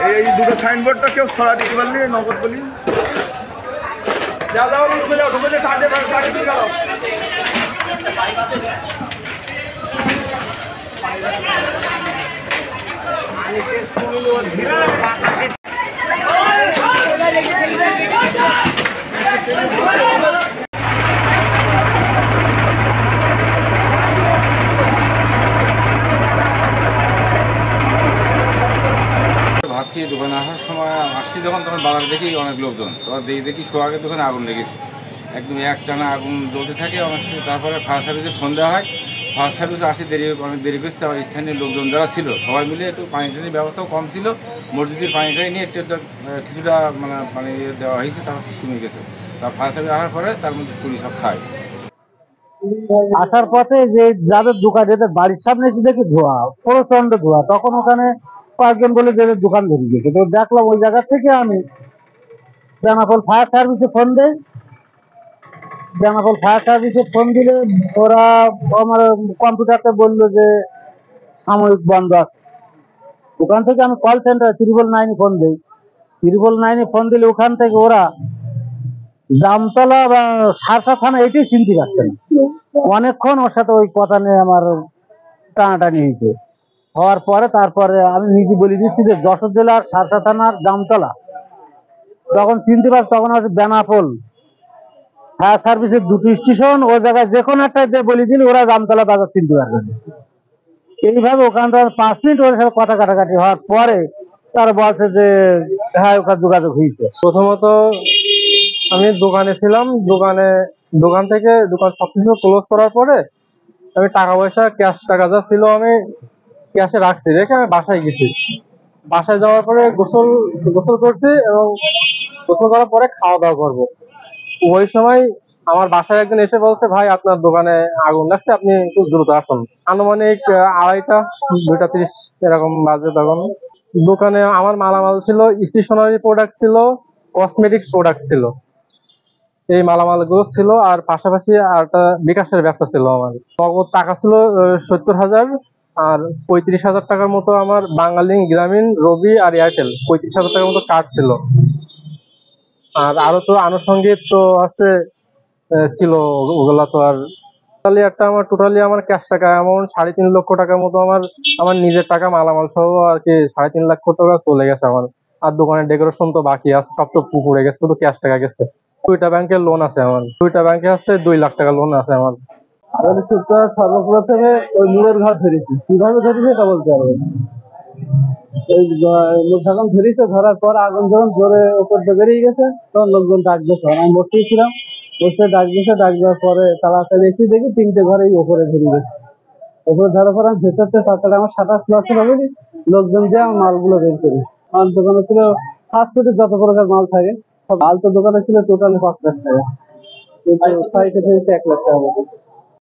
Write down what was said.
এই দুটো সাইনবোর্ডটা কেউ সরা দিতে পারলি নগদ বলি যা যাও ঢুকে যাও ঢুকে যাও কাটে দিয়ে গেল ভাত খেয়ে দোকানে আসার সময় আসছি যখন তখন বাজার দেখি অনেক লোকজন, তখন দেখি সোহাগের দোকানে আগুন লেগেছে, একদম একটানা আগুন জ্বলতে থাকে। তারপরে ফায়ার সার্ভিসে ফোন দেওয়া হয়, ফায়ার সার্ভিসে আসি অনেক দেরি করছে। স্থানীয় লোকজন যারা ছিল সবাই মিলে একটু পানি টানির ব্যবস্থাও কম ছিল, মসজিদের পানি টানি নিয়ে একটু কিছুটা মানে পানি দেওয়া হয়েছে, তারপর কমে গেছে। তার ফায়ার সার্ভিস আসার পরে তার মধ্যে পুলিশ সব ছায়। আসার পথে যে যাদের দোকান, যাদের বাড়ির সামনে এসে দেখি ধোয়া, প্রচন্ড ধোয়া, তখন ওখানে কয়েকজন বলে যে দোকান ধরে গেছে। তো দেখলাম ওই জায়গা থেকে আমি বেনাপোল ফায়ার সার্ভিসে ফোন দেয়। বেনাপোল ফায়ার সার্ভিসে ফোন দিলে ওরা আমার কম্পিউটারতে বললো যে সাময়িক বন্ধ আছে। ওখান থেকে আমি কল সেন্টার 999 ফোন দিই। 999 ফোন দিলে ওখান থেকে ওরা জামতলা বা সারসা থানা এটাই চিনতে পারছে না। অনেকক্ষণ ওর সাথে ওই কথা নিয়ে আমার টানাটানি হয়েছে। হওয়ার পরে তারপরে আমি নিজে বলে দিচ্ছি যে যশোর জেলার সারসা থানার জামতলা যখন চিনতে পারছি, তখন হচ্ছে বেনাপোল ফায়ার সার্ভিসের দুটো স্টেশন, ও জায়গায় যে কোনো একটা যে বলে দিলে ওরা জামতলা বাজার চিনতে পারবে। এইভাবে ওখান থেকে 5 মিনিট ওর সাথে কথা কাটাকাটি হওয়ার পরে তারা বলছে যে হ্যাঁ ওখানে যোগাযোগ হয়েছে। প্রথমত আমি দোকানে ছিলাম, দোকান থেকে সবকিছু ক্লোজ করার পরে আমি টাকা পয়সা ক্যাশ টাকা যা ছিল আমি ক্যাশে রাখছি, রেখে আমি বাসায় গেছি। বাসায় যাওয়ার পরে গোসল করছি এবং গোসল করার পরে খাওয়া দাওয়া করবো। ওই সময় আমার বাসায় একজন এসে বলছে, ভাই আপনার দোকানে আগুন লাগছে, আপনি একটু দ্রুত আসুন। আনুমানিক 2:30 2:30 এরকম বাজে। তখন দোকানে আমার মালামাল ছিল, স্টেশনারি প্রোডাক্ট ছিল, কসমেটিক্স প্রোডাক্ট ছিল, এই মালামাল গুলো ছিল। আর পাশাপাশি আর একটা বিকাশের ব্যবসা ছিল। আমার নগদ টাকা ছিল 70,000, আর 35,000 টাকার মতো আমার বাঙালি, গ্রামীণ, রবি আর এয়ারটেল 35,000 টাকার মতো কার্ড ছিল। আর আরো তো আনুষঙ্গিক তো আছে ছিল, ওগুলা তো আর টোটালি আমার ক্যাশ টাকা অ্যামাউন্ট 3.5 লক্ষ টাকার মতো আমার নিজের টাকা মালামাল সহ আর কি 3.5 লাখ টাকা চলে গেছে আমার। আর দোকানের ডেকোরেশন তো বাকি আছে, সব তো পুকুরে গেছে, শুধু ক্যাশ টাকা গেছে। 2টা ব্যাংকের লোন আছে আমার, 2টা ব্যাংকে আছে 2 লাখ টাকা লোন আছে আমার। সর্বপ্রথমে ওই মুড়ের ঘর ধরেছি, কিভাবে ধরেছে এটা বলতে পারবো। ওই লোক যখন ধরেছে, ধরার পর আগুন যখন জোরে উপর দিয়ে বেরিয়ে গেছে, তখন লোকজন ডাক দিয়েছে। আমি বসেছিলাম, বসে ডাক দেওয়ার পরে তাড়াতাড়ি এসে দেখি 3টে ঘরে উপরে ধরে গেছে। উপরে ধরার পর আমি ভেতরতে তাড়াতাড়ি আমার শাটার খোলা ছিল বলি লোকজন দিয়ে আমার মালগুলো বের করেছে। আমার দোকানে ছিল ফাস্টফুডের যত প্রকার মাল থাকে সব। মাল তো দোকানে ছিল টোটালি 5 লাখ টাকা, কিন্তু সাইটে হয়েছে 1 লাখ টাকা মতো।